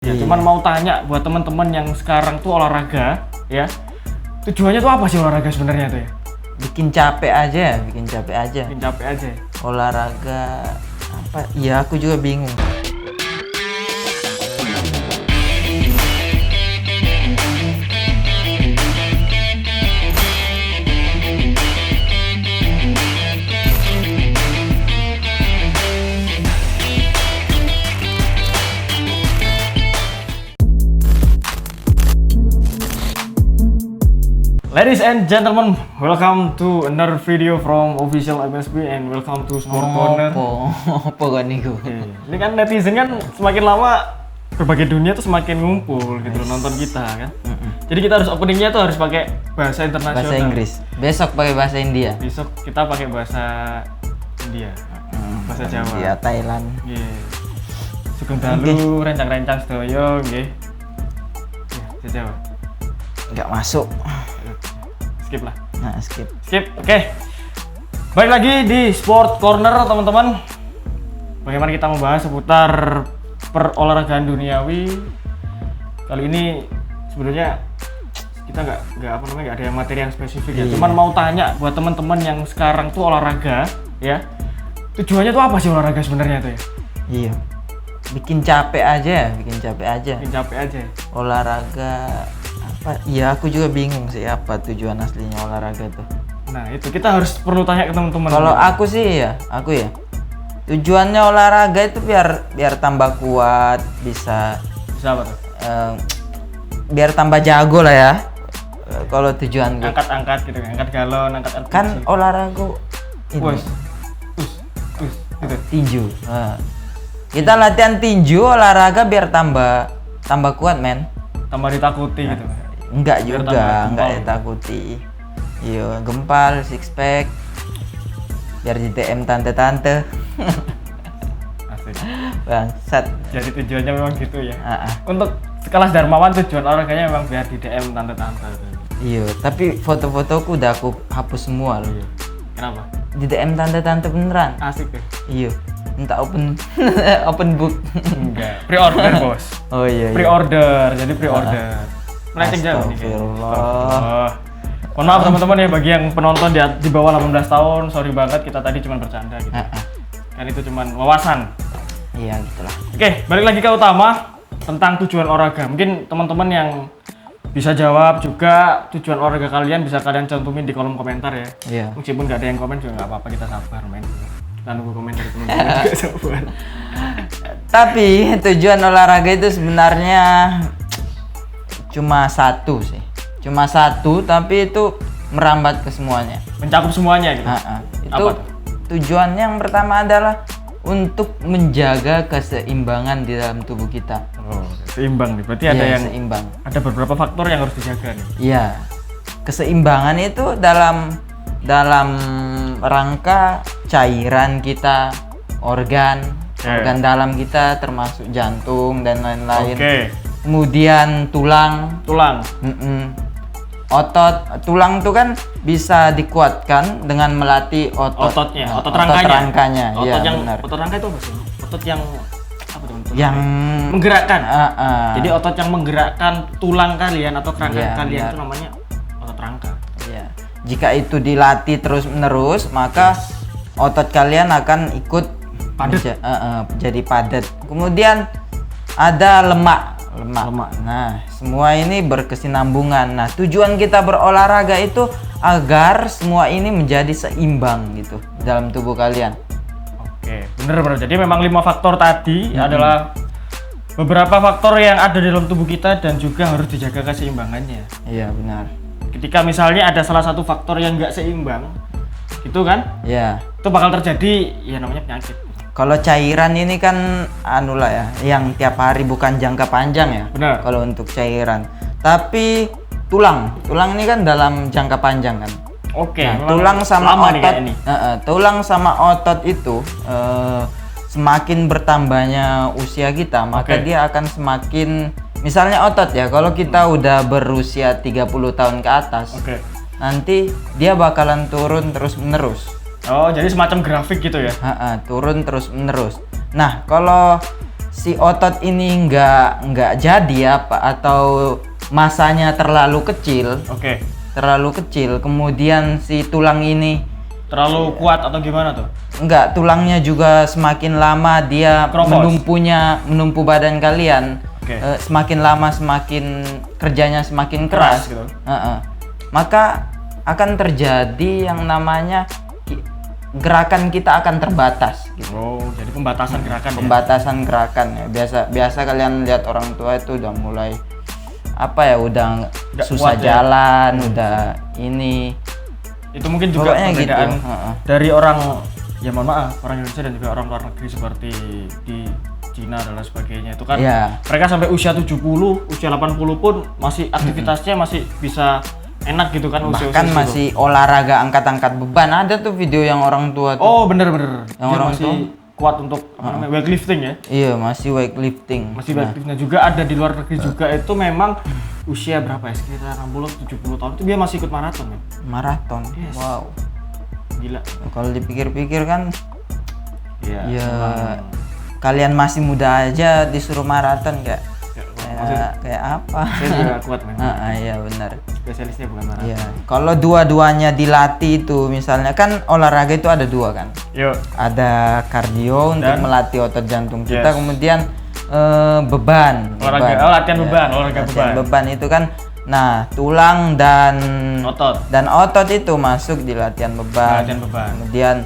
Ya, cuman mau tanya buat teman-teman yang sekarang tuh olahraga, ya. Tujuannya tuh apa sih olahraga sebenarnya tuh ya? Bikin capek aja. Bikin capek aja. Ya? Olahraga apa? Ya aku juga bingung. Ladies and gentlemen, welcome to another video from official MSB and welcome to Sport Corner. Apa kan niku? Ini kan netizen kan semakin lama berbagai dunia tuh semakin ngumpul gitu loh, nonton kita kan. Jadi kita harus openingnya tuh harus pakai bahasa internasional. Bahasa Inggris. Besok pakai bahasa India. Besok kita pakai bahasa India. Bahasa Jawa. India, Thailand. Nggih. Sugeng dalu rencang-rencang sedaya nggih. Bahasa Jawa. Nggak masuk. Skip lah. Nah, skip. Oke. Balik lagi di Sport Corner teman-teman. Bagaimana kita membahas seputar perolahragaan duniawi. Kali ini sebenarnya kita nggak ada yang materi yang spesifik ya. Cuman mau tanya buat teman-teman yang sekarang tuh olahraga ya. Tujuannya tuh apa sih olahraga sebenarnya tuh ya? Iya. Bikin capek aja. Bikin capek aja. Olahraga apa? Ya aku juga bingung sih apa tujuan aslinya olahraga tuh. Nah itu kita harus perlu tanya ke teman-teman. Kalau aku sih ya, tujuannya olahraga itu biar tambah kuat, bisa apa tuh? Biar tambah jago lah ya. Kalau tujuan gue. Angkat-angkat gitu, angkat galon, angkat kan olahraga ini. Wes. Gitu. Tinju. Nah, kita latihan tinju olahraga biar tambah kuat, men. Tambah ditakuti gitu. Enggak Biar juga, tambah enggak gempal. ditakuti. Iya, gempal, six pack. Biar di DM tante-tante. Asik. Bangsat. Jadi tujuannya memang gitu ya. Ah. Untuk sekelas Darmawan tujuan olahraganya memang biar di DM tante-tante. Iya, tapi foto-fotoku udah aku hapus semua loh. Kenapa? Di DM tante-tante beneran. Asik ya? Iya. Minta open book. Enggak. Pre-order bos. Oh iya. Pre-order. Jadi pre-order. Melenceng jauh nih. Astagfirullah. Mohon maaf teman-teman ya bagi yang penonton di bawah 18 tahun. Sorry banget kita tadi cuma bercanda gitu. Kan itu cuma wawasan. Iya gitulah. Oke, balik lagi ke utama tentang tujuan olahraga. Mungkin teman-teman yang bisa jawab juga tujuan olahraga kalian bisa kalian cantumin di kolom komentar ya. Iya. Meskipun nggak ada yang komen juga nggak apa-apa, kita sabar men. Kita nunggu komen dari teman-teman juga sabar. Tapi tujuan olahraga itu sebenarnya cuma satu sih. Cuma satu tapi itu merambat ke semuanya. Mencakup semuanya gitu. Itu Apa tuh? tujuannya yang pertama adalah untuk menjaga keseimbangan di dalam tubuh kita. Oh, seimbang nih. Berarti ada yang seimbang. ada beberapa faktor yang harus dijaga nih. Iya. Keseimbangan itu dalam rangka cairan kita, organ dalam kita termasuk jantung dan lain-lain. Oke. Kemudian tulang. Otot, tulang tuh kan bisa dikuatkan dengan melatih Ototnya, Nah, otot rangkanya. Iya, Otot benar. otot rangka itu apa sih? Otot yang apa tuh? Yang menggerakkan. ah. Jadi otot yang menggerakkan tulang kalian atau kerangka Iya, kalian benar. itu namanya otot rangka. Iya. Jika itu dilatih terus-menerus, maka otot kalian akan ikut Padat. jadi padat. Kemudian ada lemak. Nah, semua ini berkesinambungan. Nah, tujuan kita berolahraga itu agar semua ini menjadi seimbang gitu dalam tubuh kalian. Oke, bener. Jadi memang 5 faktor tadi adalah beberapa faktor yang ada di dalam tubuh kita dan juga harus dijaga keseimbangannya. Iya, benar. Ketika misalnya ada salah satu faktor yang nggak seimbang, gitu kan? Iya. Itu bakal terjadi ya namanya penyakit. Kalau cairan ini kan ya, yang tiap hari bukan jangka panjang ya. Benar. Kalau untuk cairan. Tapi tulang ini kan dalam jangka panjang kan. Oke. Nah, memang tulang sama lama nih otot, kayak ini. tulang sama otot itu semakin bertambahnya usia kita, maka Oke. dia akan semakin, misalnya otot ya, kalau kita udah berusia 30 tahun ke atas, Oke. nanti dia bakalan turun terus menerus. Oh, jadi semacam grafik gitu ya? Turun terus menerus. Nah, kalau si otot ini nggak jadi apa atau masanya terlalu kecil, Oke. kemudian si tulang ini Terlalu kuat atau gimana tuh? enggak, tulangnya juga semakin lama dia Keropos. menumpu badan kalian. Oke. Semakin lama semakin kerjanya semakin Keras keras. gitu. Maka akan terjadi yang namanya gerakan kita akan terbatas gitu. Oh, jadi pembatasan gerakan ya? Pembatasan gerakan ya. Biasa kalian lihat orang tua itu udah mulai apa ya, udah Nggak susah kuat ya? jalan, udah ini. Itu mungkin juga Pokoknya gitu, perbedaan heeh. dari orang, ya mohon maaf, orang Indonesia dan juga orang luar negeri seperti di Cina dan lain sebagainya. Itu kan Iya. mereka sampai usia 70, usia 80 pun masih aktivitasnya masih bisa enak gitu kan, usia-usia Bahkan segitu. masih olahraga angkat-angkat beban. Ada tuh video yang orang tua tuh. Oh, bener-bener. Yang Dia orang masih kuat untuk apa namanya, weightlifting ya. Iya, masih weightlifting. Masih weightlifting juga ada di luar negeri juga, itu memang usia berapa ya? Sekitar 60-70 tahun itu dia masih ikut maraton ya. Maraton. Yes. Wow. Gila. Kalau dipikir-pikir kan Iya. ya memang. kalian masih muda aja disuruh maraton Ya, kayak apa? saya juga kuat memang. Iya benar. Spesialisnya bukan maraton. Iya. Kalau dua-duanya dilatih itu, misalnya kan olahraga itu ada dua kan. Yuk. Ada kardio untuk Dan? melatih otot jantung kita, Yes. kemudian beban. Olahraga, latihan beban, olahraga latihan beban. beban itu kan, nah tulang dan Otot. itu masuk di latihan beban. Latihan beban. Kemudian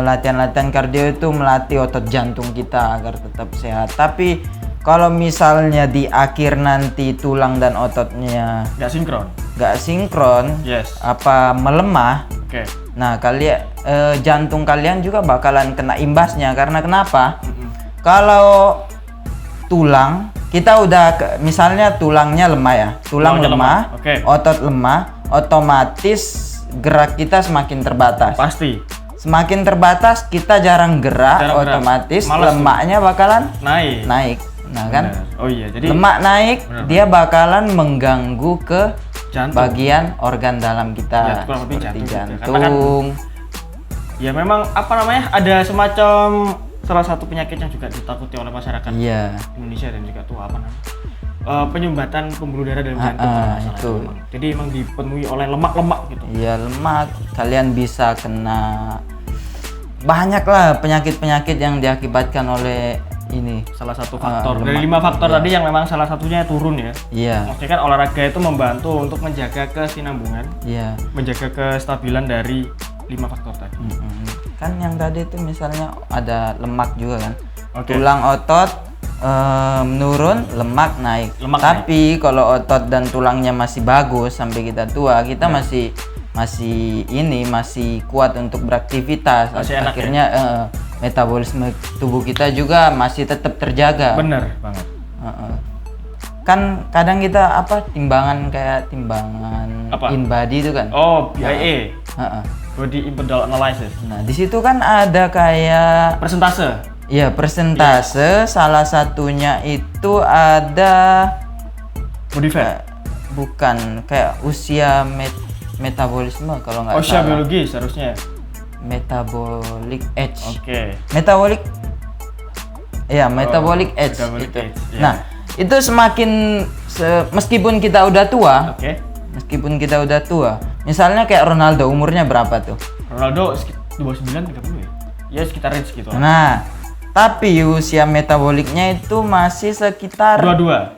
latihan-latihan kardio itu melatih otot jantung kita agar tetap sehat. Tapi kalau misalnya di akhir nanti tulang dan ototnya Nggak sinkron. nggak sinkron, Yes. apa melemah, Oke. nah kalian jantung kalian juga bakalan kena imbasnya. Karena kenapa? Kalau tulang kita udah misalnya tulangnya lemah ya, tulang Tulangnya lemah, lemah, oke. otot lemah, otomatis gerak kita semakin terbatas. Pasti. Semakin terbatas kita jarang gerak, Jarang gerak. otomatis Malas tuh. lemaknya bakalan Naik. naik. Nah kan, Benar. Oh iya, jadi lemak naik, Benar, dia bakalan mengganggu ke jantung. bagian organ dalam Ya, kita kurang lebih seperti jantung juga. Karena jantung. Ya memang apa namanya, ada semacam salah satu penyakit yang juga ditakuti oleh masyarakat Iya. Indonesia dan juga tuh apa namanya, penyumbatan pembuluh darah dalam jantung kalau nggak salah itu. memang. Jadi emang dipenuhi oleh lemak-lemak gitu. Iya, lemak. Kalian bisa kena banyak lah penyakit-penyakit yang diakibatkan oleh ini. Salah satu faktor lemak. dari 5 faktor tadi yang memang salah satunya turun ya. Iya, Maksudnya kan olahraga itu membantu untuk menjaga kesinambungan, iya. menjaga kestabilan dari 5 faktor tadi. Kan yang tadi itu misalnya ada lemak juga kan. Oke. Tulang otot menurun, lemak naik. Lemak Tapi kalau otot dan tulangnya masih bagus sampai kita tua, kita masih kuat untuk beraktivitas. Masih enak, Akhirnya metabolisme tubuh kita juga masih tetap terjaga. Bener banget. Kan kadang kita timbangan Apa? InBody itu kan. Oh, BIA, Heeh. Body Impedal Analysis. Nah, di situ kan ada kayak Persentase. ya persentase, salah satunya itu ada Body fat. bukan kayak usia metabolisme kalau nggak Usia salah. biologis harusnya. Metabolic age. Oke. Metabolic metabolic age metabolic itu. age, iya. Nah, itu semakin meskipun kita udah tua, Oke. misalnya kayak Ronaldo umurnya berapa tuh? Ronaldo sekitar 29 30 ya. Ya sekitar range gitu. Nah, tapi usia metaboliknya itu masih sekitar 22.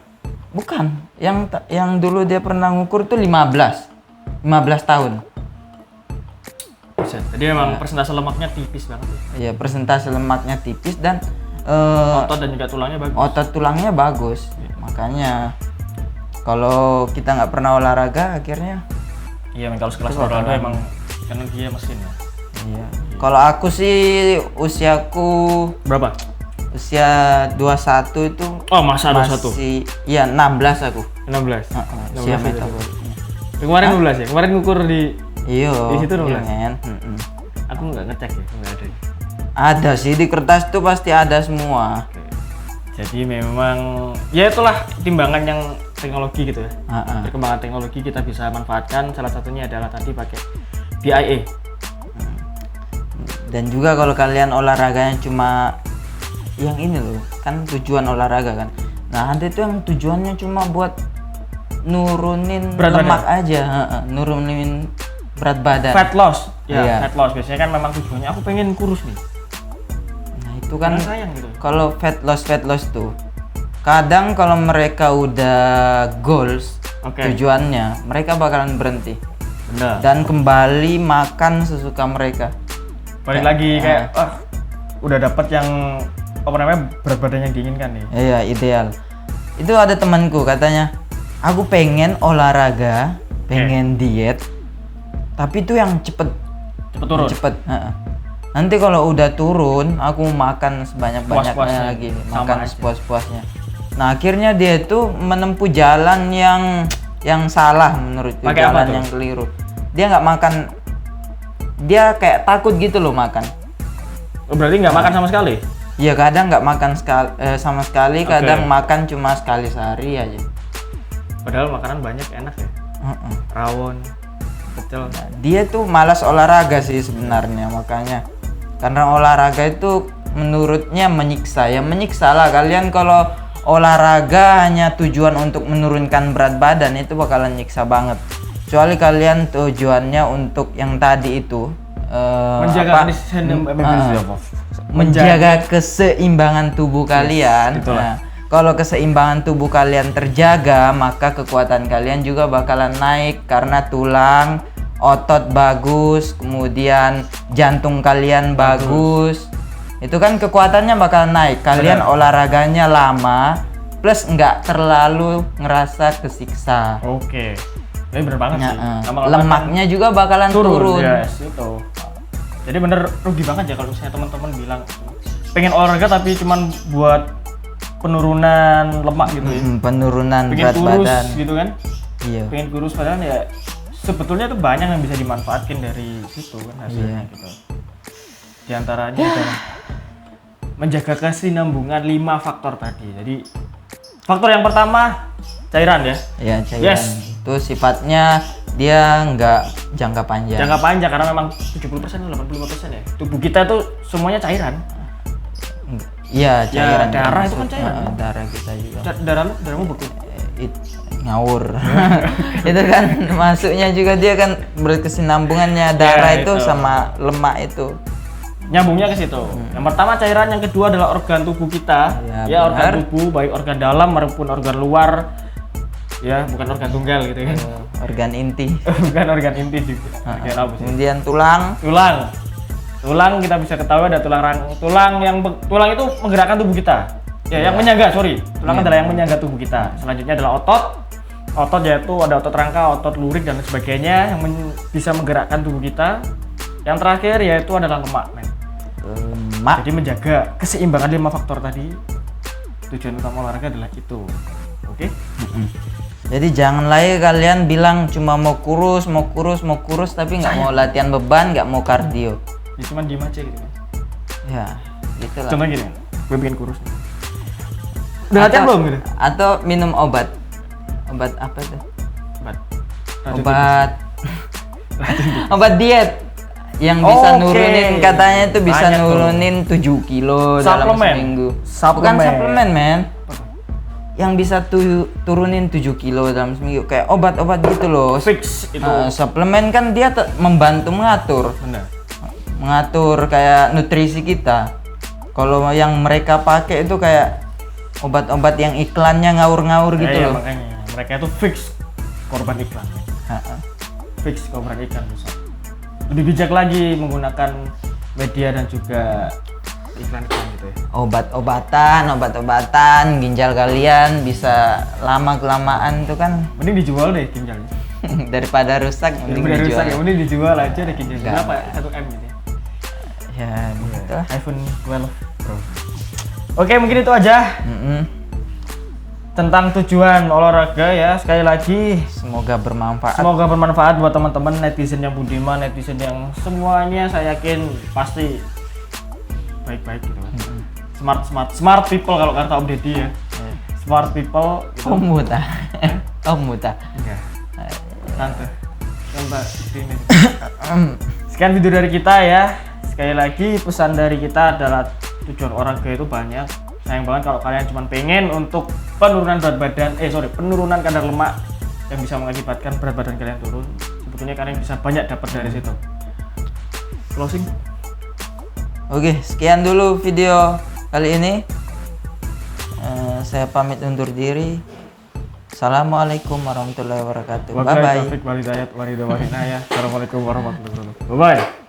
bukan, yang dulu dia pernah ngukur tuh 15 tahun. Bisa. Jadi memang persentase lemaknya tipis banget ya. Ya, persentase lemaknya tipis dan Otot dan juga tulangnya bagus. otot tulangnya bagus. Makanya kalau kita nggak pernah olahraga akhirnya Iya, memang kalau sekelas Ronaldo emang karena dia mesin ya. iya. Kalau aku sih usiaku Berapa? usia 21 itu Oh, masa 21. masih iya 16 aku. 16. Usia 16 itu. metaboliknya. Kemarin 16 ya? Kemarin ngukur di Iya. Di situ 16? men. aku nggak ngecek ya, nggak ada. Ada sih di kertas tuh pasti ada semua. Oke. Jadi memang ya itulah timbangan yang teknologi gitu ya. Perkembangan teknologi kita bisa manfaatkan, salah satunya adalah tadi pakai BIA. Dan juga kalau kalian olahraganya cuma yang ini loh, kan tujuan olahraga kan. Nah HT itu yang tujuannya cuma buat nurunin Berat lemak aja, nurunin berat badan. Fat loss. Ya, Iya. fat loss biasanya kan memang tujuannya aku pengen kurus nih. Nah itu kan Karena sayang gitu. kalau fat loss tuh kadang kalau mereka udah goals Oke. tujuannya, mereka bakalan berhenti Benar. dan kembali makan sesuka mereka. Balik lagi kayak udah dapet yang apa namanya berat badan yang diinginkan nih. Iya ideal. Itu ada temanku katanya, aku pengen olahraga, pengen diet, tapi itu yang cepet turun. Nanti kalau udah turun, aku makan sebanyak-banyaknya Puas-puasnya. lagi, Sama makan aja. sepuas-puasnya. Nah akhirnya dia itu menempuh jalan yang salah menurutku, Pakai apa jalan tuh? yang keliru. Dia nggak makan, dia kayak takut gitu loh makan. Oh, berarti nggak makan sama sekali? Iya kadang nggak makan sama sekali, Oke. kadang makan cuma sekali sehari aja. Padahal makanan banyak enak ya. Rawon, pecel. Nah, dia tuh malas olahraga sih sebenarnya, makanya karena olahraga itu menurutnya menyiksa. Ya menyiksa lah kalian kalau olahraga hanya tujuan untuk menurunkan berat badan, itu bakalan nyiksa banget. Kecuali kalian tujuannya untuk yang tadi itu Menjaga menjaga keseimbangan tubuh kalian. itulah. Nah, kalau keseimbangan tubuh kalian terjaga, maka kekuatan kalian juga bakalan naik karena tulang, otot bagus, kemudian jantung kalian bagus. Itu kan kekuatannya bakalan naik. Kalian olahraganya lama, plus nggak terlalu ngerasa kesiksa. Oke. Ini bener banget sih. Lama-lama Lemaknya juga bakalan turun. Yes, itu. Jadi bener rugi banget ya kalau misalnya teman-teman bilang pengen olahraga tapi cuman buat penurunan lemak gitu ya. Penurunan Pengen berat kurus badan. gitu kan. Iya. Pengen kurus padahal ya sebetulnya tuh banyak yang bisa dimanfaatkan dari situ kan hasilnya gitu. Di antaranya adalah menjaga kesinambungan 5 faktor tadi. Jadi faktor yang pertama cairan ya. Ya cairan. Yes. Itu sifatnya dia nggak jangka panjang. Jangka panjang karena memang 70% atau 85% ya. Tubuh kita tuh semuanya cairan. Iya cairan. darah itu termasuk. kan cairan. Darah kita juga. Darahmu beku. Ngawur. Itu kan masuknya juga dia kan berkesinambungannya darah Ya, itu itu. sama lemak itu. Nyambungnya ke situ. Yang pertama cairan, yang kedua adalah organ tubuh kita. Ya, Ya, organ benar. tubuh baik organ dalam maupun organ luar. Ya, bukan organ tunggal gitu kan. Organ inti. Bukan organ inti juga. Organ apa sih? Kemudian tulang. Tulang kita bisa ketahui ada tulang itu menggerakkan tubuh kita. Ya, yang menyangga, sorry. Tulang adalah yang menyangga tubuh kita. Selanjutnya adalah otot. Otot yaitu ada otot rangka, otot lurik dan sebagainya yang bisa menggerakkan tubuh kita. Yang terakhir yaitu adalah lemak, men. Lemak. Jadi menjaga keseimbangan 5 faktor tadi. Tujuan utama olahraga adalah itu. Oke? Jadi jangan lagi kalian bilang cuma mau kurus tapi nggak mau latihan beban, nggak mau kardio. Ya cuma diem aja gitu kan. Ya, gitu lah. Contoh gini, gue bikin kurus nih. Udah latihan belum gitu? Atau minum obat. Obat apa tuh? Obat. Obat diet yang bisa Oke. nurunin, katanya itu bisa Banyak tuh. nurunin 7 kilo dalam Suplemen. seminggu. Suplemen. Bukan suplemen, men. Yang bisa turunin 7 kilo dalam seminggu, kayak obat-obat gitu loh. Fix itu. Suplemen kan dia membantu Benar. mengatur kayak nutrisi kita. Kalau yang mereka pakai itu kayak obat-obat yang iklannya ngawur-ngawur gitu Iya, loh. makanya mereka itu fix korban iklan. Ha-ha. Fix korban iklan bisa. Lebih bijak lagi menggunakan media dan juga iklan-iklan gitu ya. Obat-obatan, ginjal kalian bisa lama kelamaan tuh kan Mending dijual deh ginjalnya. daripada rusak mending Udah dijual. rusak ya, mending dijual aja deh ginjalnya. Enggak. Berapa? 1M gitu ya. Ya, gitu lah. iPhone 12 Pro. Oke, mungkin itu aja tentang tujuan olahraga ya. Sekali lagi Semoga bermanfaat. semoga bermanfaat buat teman-teman netizen yang budiman, netizen yang semuanya saya yakin pasti baik-baik gitu kan. Smart people kalau kata Om Deddy ya. Smart people gitu. Om Muta. Om Muta. Enggak. Tante ini. Sekian video dari kita ya. Sekali lagi pesan dari kita adalah tujuan olahraga itu banyak. Sayang banget kalau kalian cuma pengen untuk penurunan berat badan, penurunan kadar lemak yang bisa mengakibatkan berat badan kalian turun. Sebetulnya kalian bisa banyak dapat dari situ. Closing. Oke, sekian dulu video kali ini. Saya pamit undur diri. Assalamualaikum warahmatullahi wabarakatuh. Bye bye. Assalamualaikum warahmatullahi wabarakatuh. Bye bye.